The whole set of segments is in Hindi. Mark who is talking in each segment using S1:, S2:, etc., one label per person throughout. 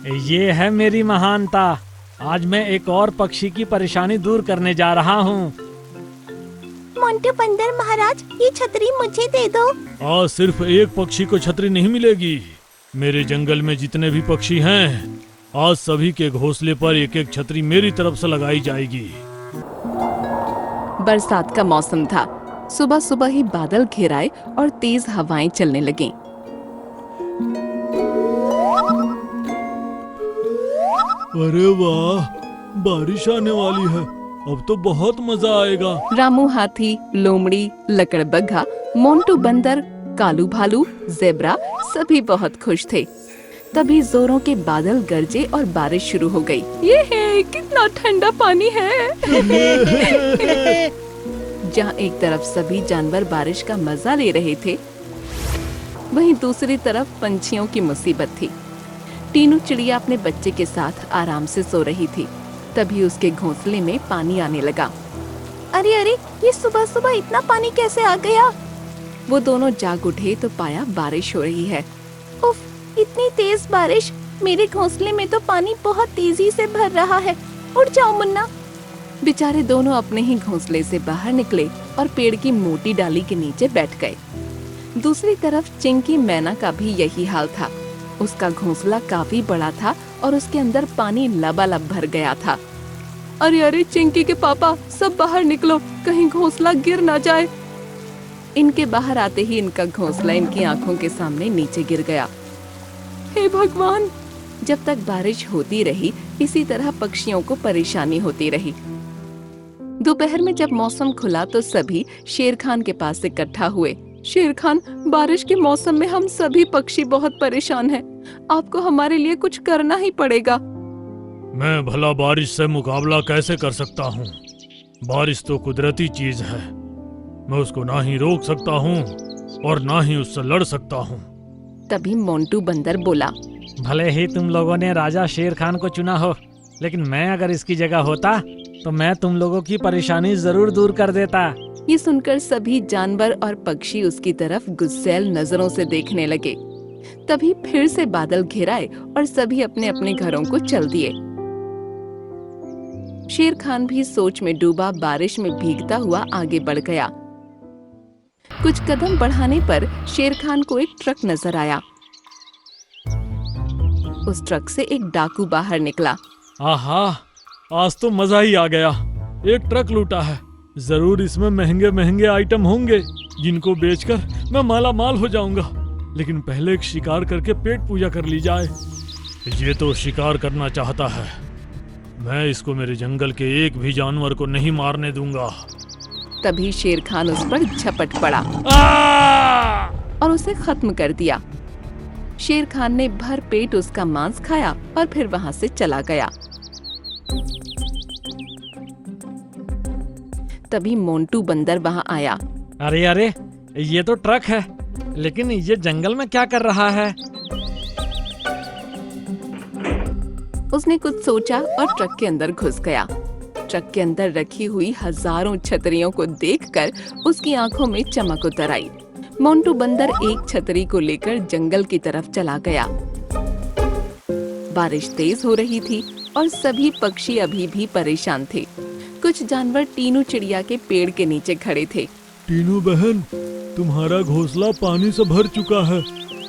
S1: ये है मेरी महानता। आज मैं एक और पक्षी की परेशानी दूर करने जा रहा हूँ।
S2: मोंटू बंदर महाराज, ये छतरी मुझे दे दो।
S1: आज सिर्फ एक पक्षी को छतरी नहीं मिलेगी। मेरे जंगल में जितने भी पक्षी हैं, आज सभी के घोंसले पर एक एक छतरी मेरी तरफ से लगाई जाएगी।
S3: बरसात का मौसम था। सुबह सुबह ही बादल घिर आए और तेज हवाएं चलने लगीं।
S1: अरे वाह, बारिश आने वाली है। अब तो बहुत मजा आएगा।
S3: रामू हाथी, लोमड़ी, लकड़बग्घा, मोंटू बंदर, कालू भालू, जेब्रा सभी बहुत खुश थे। तभी जोरों के बादल गरजे और बारिश शुरू हो गई। ये है, कितना ठंडा पानी है। जहाँ एक तरफ सभी जानवर बारिश का मजा ले रहे थे, वहीं दूसरी तरफ पंछियों की मुसीबत थी। टीनू चिड़िया अपने बच्चे के साथ आराम से सो रही थी। तभी उसके घोंसले में पानी आने लगा।
S2: अरे अरे, ये सुबह सुबह इतना पानी कैसे आ गया?
S3: वो दोनों जाग उठे तो पाया बारिश हो रही है।
S2: उफ, इतनी तेज बारिश! मेरे घोंसले में तो पानी बहुत तेजी से भर रहा है। उठ जाओ मुन्ना।
S3: बेचारे दोनों अपने ही घोंसले से बाहर निकले और पेड़ की मोटी डाली के नीचे बैठ गए। दूसरी तरफ चिंकी मैना का भी यही हाल था। उसका घोंसला काफी बड़ा था और उसके अंदर पानी लबालब भर गया था। अरे अरे चिंकी के पापा, सब बाहर निकलो, कहीं घोंसला गिर ना जाए। इनके बाहर आते ही इनका घोंसला इनकी आंखों के सामने नीचे गिर गया। हे भगवान! जब तक बारिश होती रही, इसी तरह पक्षियों को परेशानी होती रही। दोपहर में जब मौसम खुला तो सभी शेर खान के पास इकट्ठा हुए। शेर खान, बारिश के मौसम में हम सभी पक्षी बहुत परेशान हैं। आपको हमारे लिए कुछ करना ही पड़ेगा।
S1: मैं भला बारिश से मुकाबला कैसे कर सकता हूँ? बारिश तो कुदरती चीज है। मैं उसको ना ही रोक सकता हूँ और ना ही उससे लड़ सकता हूँ।
S3: तभी मोंटू बंदर बोला,
S1: भले ही तुम लोगों ने राजा शेर खान को चुना हो, लेकिन मैं अगर इसकी जगह होता तो मैं तुम लोगों की परेशानी जरूर दूर कर देता।
S3: ये सुनकर सभी जानवर और पक्षी उसकी तरफ गुस्सैल नजरों से देखने लगे। तभी फिर से बादल घिर आए और सभी अपने अपने घरों को चल दिए। शेर खान भी सोच में डूबा बारिश में भीगता हुआ आगे बढ़ गया। कुछ कदम बढ़ाने पर शेर खान को एक ट्रक नजर आया। उस ट्रक से एक डाकू बाहर निकला।
S1: आहा, आज तो मजा ही आ गया। एक ट्रक लूटा है। जरूर इसमें महंगे महंगे आइटम होंगे जिनको बेचकर मैं माला माल हो जाऊंगा। लेकिन पहले एक शिकार करके पेट पूजा कर ली जाए। ये तो शिकार करना चाहता है। मैं इसको मेरे जंगल के एक भी जानवर को नहीं मारने दूंगा।
S3: तभी शेर खान उस पर झपट पड़ा और उसे खत्म कर दिया। शेर खान ने भर पेट उसका मांस खाया और फिर वहां से चला गया। तभी मोंटू बंदर वहां आया।
S1: अरे अरे, ये तो ट्रक है, लेकिन ये जंगल में क्या कर रहा है?
S3: उसने कुछ सोचा और ट्रक के अंदर घुस गया। ट्रक के अंदर रखी हुई हजारों छतरियों को देखकर उसकी आंखों में चमक उतर आई। मोंटू बंदर एक छतरी को लेकर जंगल की तरफ चला गया। बारिश तेज हो रही थी और सभी पक्षी अभी भी परेशान थे। कुछ जानवर टीनू चिड़िया के पेड़ के नीचे खड़े थे।
S1: टीनू बहन, तुम्हारा घोंसला पानी से भर चुका है।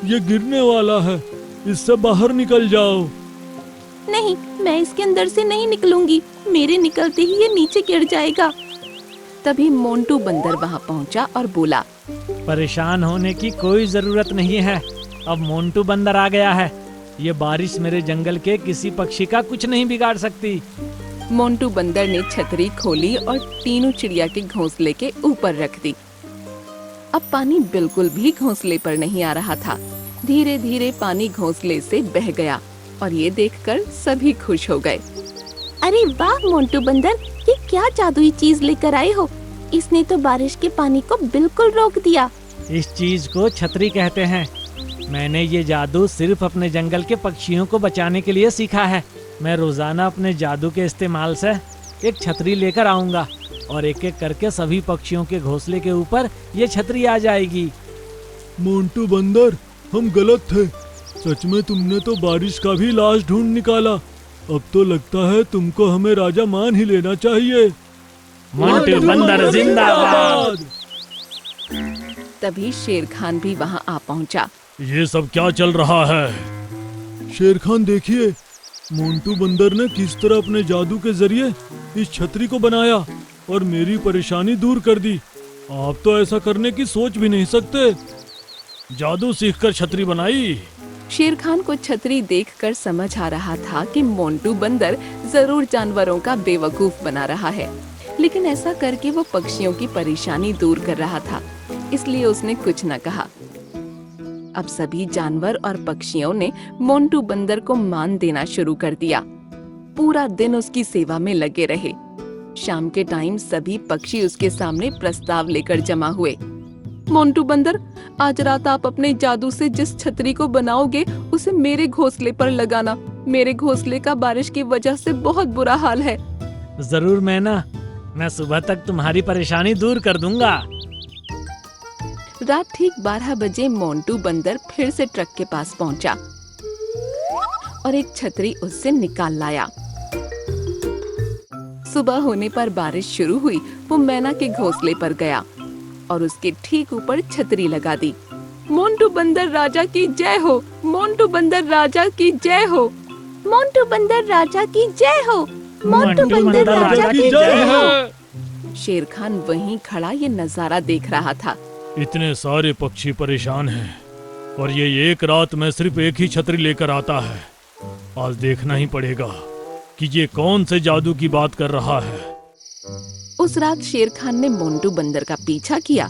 S1: ये गिरने वाला है। इससे बाहर निकल जाओ।
S2: नहीं, मैं इसके अंदर से नहीं निकलूंगी। मेरे निकलते ही ये नीचे गिर जाएगा।
S3: तभी मोंटू बंदर वहां पहुंचा और बोला,
S1: परेशान होने की कोई जरूरत नहीं है। अब मोंटू बंदर आ गया है। ये बारिश मेरे जंगल के किसी पक्षी का कुछ नहीं बिगाड़ सकती।
S3: मोंटू बंदर ने छतरी खोली और टीनू चिड़िया के घोंसले के ऊपर रख दी। अब पानी बिल्कुल भी घोंसले पर नहीं आ रहा था। धीरे धीरे पानी घोंसले से बह गया और ये देखकर सभी खुश हो गए।
S2: अरे वाह मोंटू बंदर, ये क्या जादुई चीज लेकर आए हो? इसने तो बारिश के पानी को बिल्कुल रोक दिया।
S1: इस चीज को छतरी कहते हैं। मैंने ये जादू सिर्फ अपने जंगल के पक्षियों को बचाने के लिए सीखा है। मैं रोजाना अपने जादू के इस्तेमाल से एक छतरी लेकर आऊंगा और एक एक करके सभी पक्षियों के घोंसले के ऊपर ये छतरी आ जाएगी।
S4: मोंटू बंदर, हम गलत थे।
S1: सच में तुमने तो बारिश का भी लाश ढूंढ निकाला। अब तो लगता है तुमको हमें राजा मान ही लेना चाहिए।
S4: मोंटू बंदर जिंदाबाद।
S3: तभी शेर खान भी वहाँ आ पहुँचा।
S1: ये सब क्या चल रहा है? शेर खान देखिए, मोंटू बंदर ने किस तरह अपने जादू के जरिए इस छतरी को बनाया और मेरी परेशानी दूर कर दी। आप तो ऐसा करने की सोच भी नहीं सकते। जादू सीखकर छतरी बनाई।
S3: शेर खान को छतरी देखकर समझ आ रहा था कि मोंटू बंदर जरूर जानवरों का बेवकूफ बना रहा है, लेकिन ऐसा करके वो पक्षियों की परेशानी दूर कर रहा था, इसलिए उसने कुछ न कहा। अब सभी जानवर और पक्षियों ने मोंटू बंदर को मान देना शुरू कर दिया। पूरा दिन उसकी सेवा में लगे रहे। शाम के टाइम सभी पक्षी उसके सामने प्रस्ताव लेकर जमा हुए। मोंटू बंदर, आज रात आप अपने जादू से जिस छतरी को बनाओगे उसे मेरे घोंसले पर लगाना। मेरे घोंसले का बारिश की वजह से बहुत बुरा हाल है।
S4: जरूर मैना, मैं सुबह तक तुम्हारी परेशानी दूर कर दूंगा।
S3: रात ठीक 12 बजे मोंटू बंदर फिर से ट्रक के पास पहुंचा और एक छतरी उससे निकाल लाया। सुबह होने पर बारिश शुरू हुई। वो मैना के घोंसले पर गया और उसके ठीक ऊपर छतरी लगा दी। मोंटू बंदर राजा की जय हो। मोंटू बंदर राजा की जय हो।
S2: मोंटू बंदर राजा की जय हो। मोंटू बंदर राजा की जय हो।
S3: शेर खान वहीं खड़ा ये नजारा देख रहा था।
S1: इतने सारे पक्षी परेशान हैं और ये एक रात में सिर्फ एक ही छतरी लेकर आता है। आज देखना ही पड़ेगा कि ये कौन से जादू की बात कर रहा है।
S3: उस रात शेर खान ने मोंटू बंदर का पीछा किया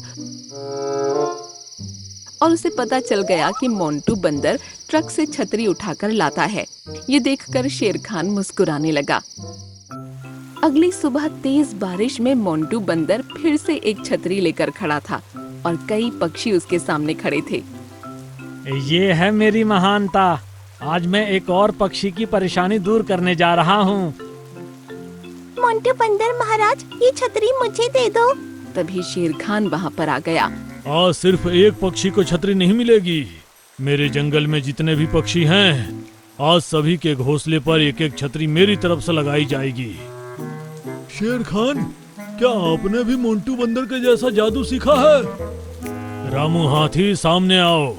S3: और उसे पता चल गया कि मोंटू बंदर ट्रक से छतरी उठाकर लाता है। ये देखकर शेर खान मुस्कुराने लगा। अगली सुबह तेज बारिश में मोंटू बंदर फिर से एक छतरी लेकर खड़ा था और कई पक्षी उसके सामने खड़े थे।
S4: ये है मेरी महानता। आज मैं एक और पक्षी की परेशानी दूर करने जा रहा हूँ।
S2: मोंटू बंदर महाराज, ये छतरी मुझे दे दो।
S3: तभी शेर खान वहाँ पर आ गया।
S1: आज सिर्फ एक पक्षी को छतरी नहीं मिलेगी। मेरे जंगल में जितने भी पक्षी हैं, आज सभी के घोंसले पर एक एक छतरी मेरी तरफ से लगाई जाएगी। शेर खान, क्या आपने भी मोंटू बंदर के जैसा जादू सीखा है? रामू हाथी, सामने आओ।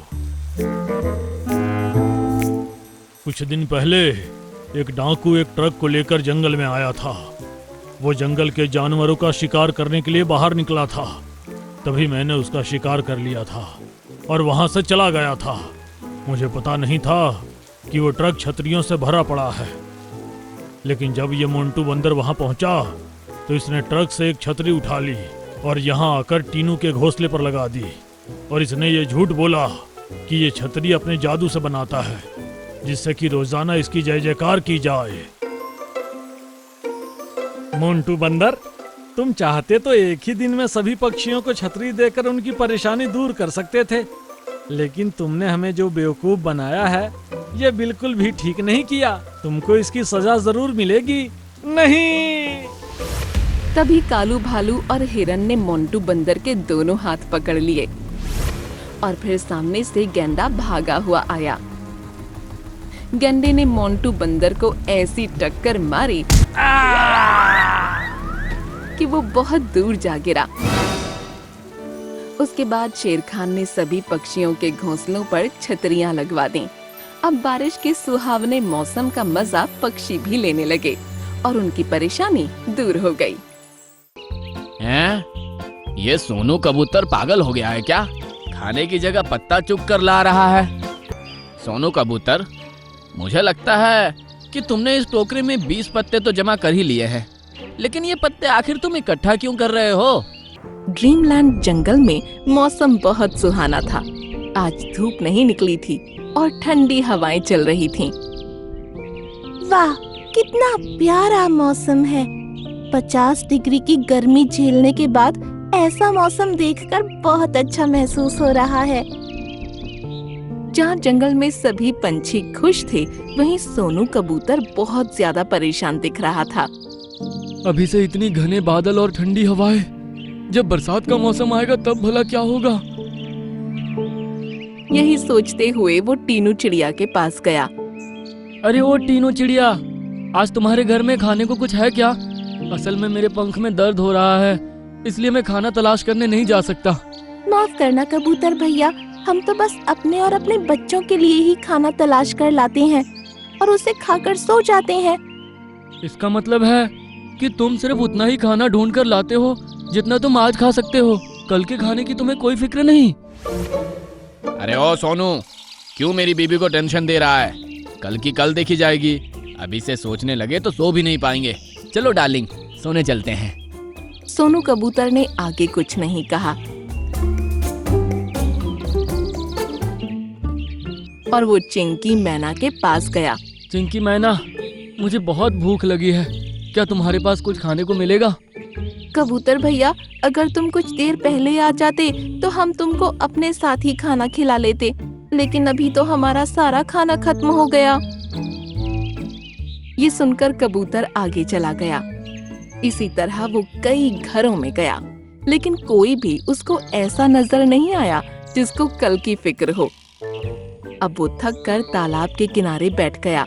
S1: कुछ दिन पहले एक डाकू एक ट्रक को लेकर जंगल में आया था। वो जंगल के जानवरों का शिकार करने के लिए बाहर निकला था। तभी मैंने उसका शिकार कर लिया था और वहां से चला गया था। मुझे पता नहीं था कि वो ट्रक छतरियों से भरा पड़ा है। लेकिन जब ये मोंटू बंदर वहां पहुंचा तो इसने ट्रक से एक छतरी उठा ली और यहाँ आकर टीनू के घोंसले पर लगा दी। और इसने ये झूठ बोला कि ये छतरी अपने जादू से बनाता है, जिससे कि रोजाना इसकी जय जयकार की जाए।
S4: मोंटू बंदर, तुम चाहते तो एक ही दिन में सभी पक्षियों को छतरी देकर उनकी परेशानी दूर कर सकते थे, लेकिन तुमने हमें जो बेवकूफ बनाया है, ये बिल्कुल भी ठीक नहीं किया। तुमको इसकी सजा जरूर मिलेगी। नहीं।
S3: तभी कालू भालू और हिरन ने मोंटू बंदर के दोनों हाथ पकड़ लिए और फिर सामने से गेंडा भागा हुआ आया। गेंडे ने मोंटू बंदर को ऐसी टक्कर मारी कि वो बहुत दूर जा गिरा। उसके बाद शेर खान ने सभी पक्षियों के घोंसलों पर छतरियां लगवा दी। अब बारिश के सुहावने मौसम का मजा पक्षी भी लेने लगे और उनकी परेशानी दूर हो गई।
S5: हैं? ये सोनू कबूतर पागल हो गया है क्या? खाने की जगह पत्ता चुग कर ला रहा है। सोनू कबूतर, मुझे लगता है कि तुमने इस टोकरी में 20 पत्ते तो जमा कर ही लिए हैं, लेकिन ये पत्ते आखिर तुम इकट्ठा क्यों कर रहे हो?
S3: ड्रीमलैंड जंगल में मौसम बहुत सुहाना था। आज धूप नहीं निकली थी और ठंडी हवाएं चल रही थीं।
S2: वाह, कितना प्यारा मौसम है। 50 डिग्री की गर्मी झेलने के बाद ऐसा मौसम देखकर बहुत अच्छा महसूस हो रहा है।
S3: जहाँ जंगल में सभी पंछी खुश थे, वहीं सोनू कबूतर बहुत ज्यादा परेशान दिख रहा था।
S6: अभी से इतनी घने बादल और ठंडी हवाएं, जब बरसात का मौसम आएगा तब भला क्या होगा?
S3: यही सोचते हुए वो टीनू चिड़िया के पास गया।
S6: अरे ओ टीनू चिड़िया, आज तुम्हारे घर में खाने को कुछ है क्या? असल में मेरे पंख में दर्द हो रहा है, इसलिए मैं खाना तलाश करने नहीं जा सकता।
S2: माफ करना कबूतर भैया, हम तो बस अपने और अपने बच्चों के लिए ही खाना तलाश कर लाते हैं और उसे खाकर सो जाते हैं।
S6: इसका मतलब है कि तुम सिर्फ उतना ही खाना ढूंढ कर लाते हो जितना तुम आज खा सकते हो। कल के खाने की तुम्हें कोई फिक्र नहीं।
S5: अरे ओ सोनू, क्यों मेरी बीबी को टेंशन दे रहा है? कल की कल देखी जाएगी। अभी से सोचने लगे तो सो भी नहीं पाएंगे। चलो डार्लिंग, सोने चलते हैं।
S3: सोनू कबूतर ने आगे कुछ नहीं कहा और वो चिंकी मैना के पास गया।
S6: चिंकी मैना, मुझे बहुत भूख लगी है, क्या तुम्हारे पास कुछ खाने को मिलेगा?
S2: कबूतर भैया, अगर तुम कुछ देर पहले आ जाते तो हम तुमको अपने साथ ही खाना खिला लेते, लेकिन अभी तो हमारा सारा खाना खत्म हो गया।
S3: ये सुनकर कबूतर आगे चला गया। इसी तरह वो कई घरों में गया, लेकिन कोई भी उसको ऐसा नजर नहीं आया जिसको कल की फिक्र हो। अब वो थक कर तालाब के किनारे बैठ गया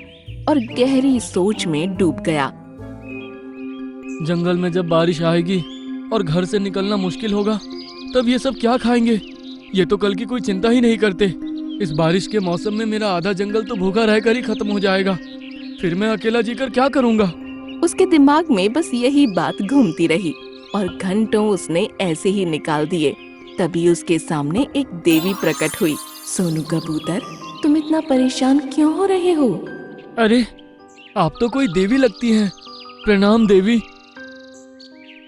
S3: और गहरी सोच में डूब गया।
S6: जंगल में जब बारिश आएगी और घर से निकलना मुश्किल होगा, तब ये सब क्या खाएंगे? ये तो कल की कोई चिंता ही नहीं करते। इस बारिश के मौसम में मेरा आधा जंगल तो भूखा रहकर ही खत्म हो जाएगा। फिर मैं अकेला जीकर क्या करूंगा?
S3: उसके दिमाग में बस यही बात घूमती रही और घंटों उसने ऐसे ही निकाल दिए। तभी उसके सामने एक देवी प्रकट हुई। सोनू कबूतर,
S2: तुम इतना परेशान क्यों हो रहे हो?
S6: अरे, आप तो कोई देवी लगती हैं। प्रणाम देवी।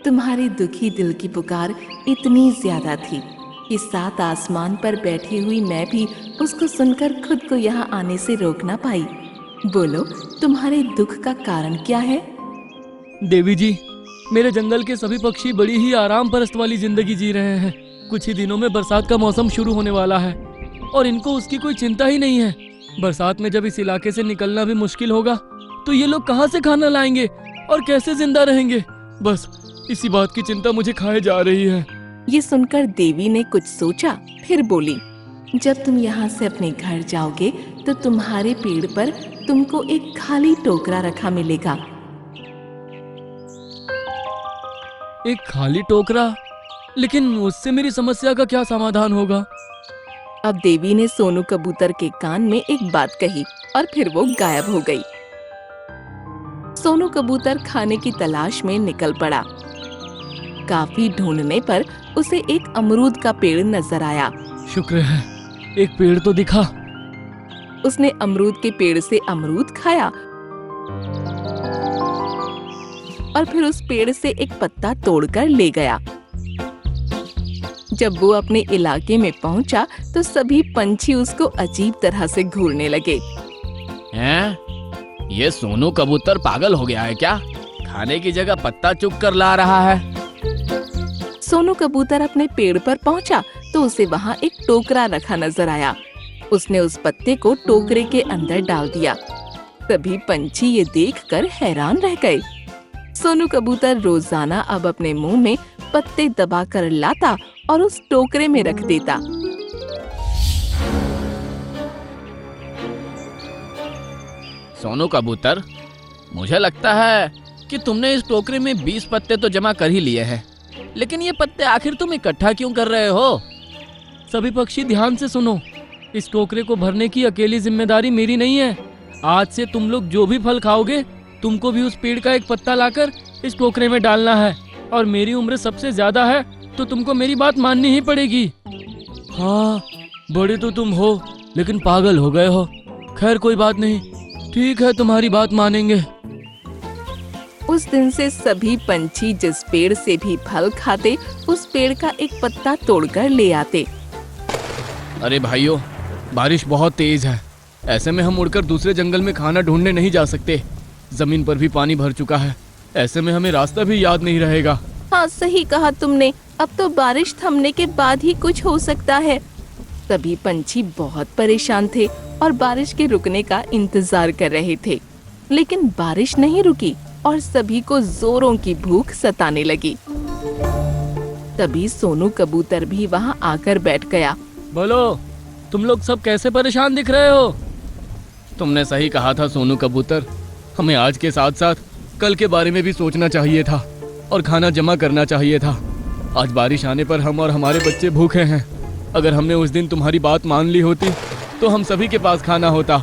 S3: तुम्हारी दुखी दिल की पुकार इतनी ज्यादा थी कि सात आसमान पर बैठी हुई मैं भी उसको सुनकर खुद को यहाँ आने से रोक ना पाई। बोलो, तुम्हारे दुख का कारण क्या है?
S6: देवी जी, मेरे जंगल के सभी पक्षी बड़ी ही आराम परस्त वाली जिंदगी जी रहे हैं। कुछ ही दिनों में बरसात का मौसम शुरू होने वाला है और इनको उसकी कोई चिंता ही नहीं है। बरसात में जब इस इलाके से निकलना भी मुश्किल होगा तो ये लोग कहाँ से खाना लाएंगे और कैसे जिंदा रहेंगे? बस इसी बात की चिंता मुझे खाए जा रही है।
S3: ये सुनकर देवी ने कुछ सोचा, फिर बोली, जब तुम यहाँ से अपने घर जाओगे तो तुम्हारे पेड़ पर तुमको एक खाली टोकरा रखा मिलेगा।
S6: एक खाली टोकरा? लेकिन उससे मेरी समस्या का क्या समाधान होगा?
S3: अब देवी ने सोनू कबूतर के कान में एक बात कही और फिर वो गायब हो गई। सोनू कबूतर खाने की तलाश में निकल पड़ा। काफी ढूंढने पर उसे एक अमरूद का पेड़ नजर आया।
S6: शुक्र है, एक पेड़ तो दिखा।
S3: उसने अमरूद के पेड़ से अमरूद खाया और फिर उस पेड़ से एक पत्ता तोड़कर ले गया। जब वो अपने इलाके में पहुंचा तो सभी पंछी उसको अजीब तरह से घूरने लगे।
S5: हैं? ये सोनू कबूतर पागल हो गया है क्या? खाने की जगह पत्ता चुग कर ला रहा है।
S3: सोनू कबूतर अपने पेड़ पर पहुंचा तो उसे वहाँ एक टोकरा रखा नजर आया। उसने उस पत्ते को टोकरे के अंदर डाल दिया। सभी पंछी ये देखकर हैरान रह गए। सोनू कबूतर रोजाना अब अपने मुंह में पत्ते दबा कर लाता और उस टोकरे में रख देता।
S5: सोनू कबूतर, मुझे लगता है कि तुमने इस टोकरे में 20 पत्ते तो जमा कर ही लिए हैं, लेकिन ये पत्ते आखिर तुम इकट्ठा क्यों कर रहे हो?
S6: सभी पक्षी ध्यान से सुनो, इस टोकरे को भरने की अकेली जिम्मेदारी मेरी नहीं है। आज से तुम लोग जो भी फल खाओगे, तुमको भी उस पेड़ का एक पत्ता लाकर इस टोकरे में डालना है। और मेरी उम्र सबसे ज्यादा है तो तुमको मेरी बात माननी ही पड़ेगी। हाँ, बड़े तो तुम हो लेकिन पागल हो गए हो। खैर कोई बात नहीं, ठीक है, तुम्हारी बात मानेंगे।
S3: उस दिन से सभी पंछी जिस पेड़ से भी फल खाते उस पेड़ का एक पत्ता तोड़कर ले आते।
S6: अरे भाइयों, बारिश बहुत तेज है। ऐसे में हम उड़कर दूसरे जंगल में खाना ढूंढने नहीं जा सकते। जमीन पर भी पानी भर चुका है। ऐसे में हमें रास्ता भी याद नहीं रहेगा।
S2: हाँ, सही कहा तुमने। अब तो बारिश थमने के बाद ही कुछ हो सकता है।
S3: सभी पंछी बहुत परेशान थे और बारिश के रुकने का इंतजार कर रहे थे, लेकिन बारिश नहीं रुकी और सभी को जोरों की भूख सताने लगी। तभी सोनू कबूतर भी वहाँ आकर बैठ गया।
S6: बोलो, तुम लोग सब कैसे परेशान दिख रहे हो?
S5: तुमने सही कहा था सोनू कबूतर, हमें आज के साथ साथ कल के बारे में भी सोचना चाहिए था और खाना जमा करना चाहिए था। आज बारिश आने पर हम और हमारे बच्चे भूखे हैं। अगर हमने उस दिन तुम्हारी बात मान ली होती तो हम सभी के पास खाना होता।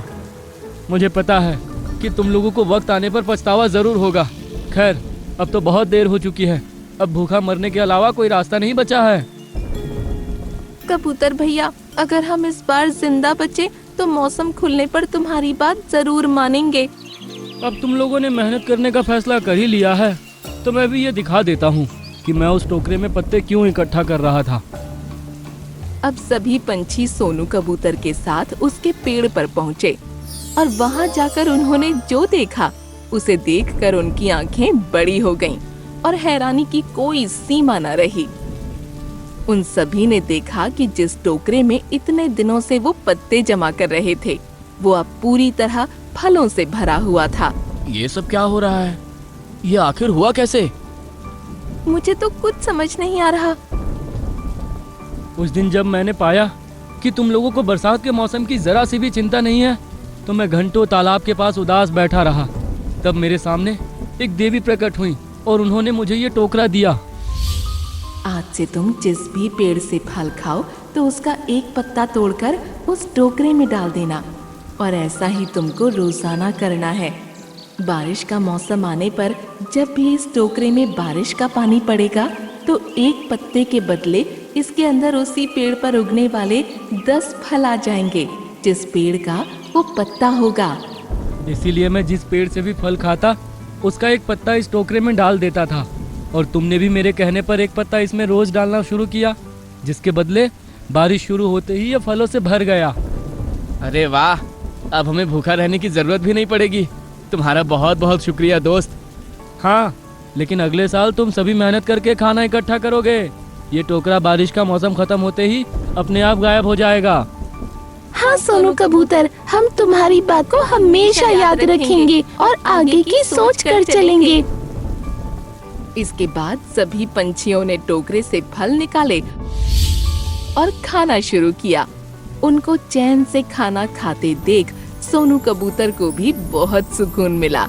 S6: मुझे पता है कि तुम लोगों को वक्त आने पर पछतावा जरूर होगा। खैर, अब तो बहुत देर हो चुकी है। अब भूखा मरने के अलावा कोई रास्ता नहीं बचा है।
S2: कबूतर भैया, अगर हम इस बार जिंदा बचे तो मौसम खुलने पर तुम्हारी बात जरूर मानेंगे।
S6: अब तुम लोगों ने मेहनत करने का फैसला कर ही लिया है तो मैं भी ये दिखा देता हूँ कि मैं उस टोकरे में पत्ते क्यों इकट्ठा कर रहा था।
S3: अब सभी पंछी सोनू कबूतर के साथ उसके पेड़ पर पहुँचे और वहाँ जाकर उन्होंने जो देखा उसे देखकर उनकी आंखें बड़ी हो गईं और हैरानी की कोई सीमा न रही। उन सभी ने देखा कि जिस टोकरे में इतने दिनों से वो पत्ते जमा कर रहे थे वो अब पूरी तरह फलों से भरा हुआ था।
S5: ये सब क्या हो रहा है? ये आखिर हुआ कैसे?
S2: मुझे तो कुछ समझ नहीं आ रहा।
S6: उस दिन जब मैंने पाया कि तुम लोगों को बरसात के मौसम की जरा सी भी चिंता नहीं है तो मैं घंटों तालाब के पास उदास बैठा रहा। तब मेरे सामने एक देवी प्रकट हुई और उन्होंने मुझे ये टोकरा दिया।
S3: आज से तुम जिस भी पेड़ से फल खाओ तो उसका एक पत्ता तोड़कर उस टोकरे में डाल देना और ऐसा ही तुमको रोजाना करना है। बारिश का मौसम आने पर जब भी इस टोकरे में बारिश का पानी पड़ेगा तो एक पत्ते के बदले इसके अंदर उसी पेड़ पर उगने वाले 10 फल आ जाएंगे जिस पेड़ का वो पत्ता होगा।
S6: इसीलिए मैं जिस पेड़ से भी फल खाता उसका एक पत्ता इस टोकरे में डाल देता था और तुमने भी मेरे कहने पर एक पत्ता इसमें रोज डालना शुरू किया, जिसके बदले बारिश शुरू होते ही ये फलों से भर गया।
S5: अरे वाह, अब हमें भूखा रहने की जरूरत भी नहीं पड़ेगी। तुम्हारा बहुत बहुत शुक्रिया दोस्त।
S6: हाँ, लेकिन अगले साल तुम सभी मेहनत करके खाना इकट्ठा करोगे। ये टोकरा बारिश का मौसम खत्म होते ही अपने आप गायब हो जाएगा।
S2: हाँ सोनू कबूतर, हम तुम्हारी बात को हमेशा याद रखेंगे और आगे की सोच कर चलेंगे।
S3: इसके बाद सभी पंछियों ने टोकरे से फल निकाले और खाना शुरू किया। उनको चैन से खाना खाते देख सोनू कबूतर को भी बहुत सुकून मिला।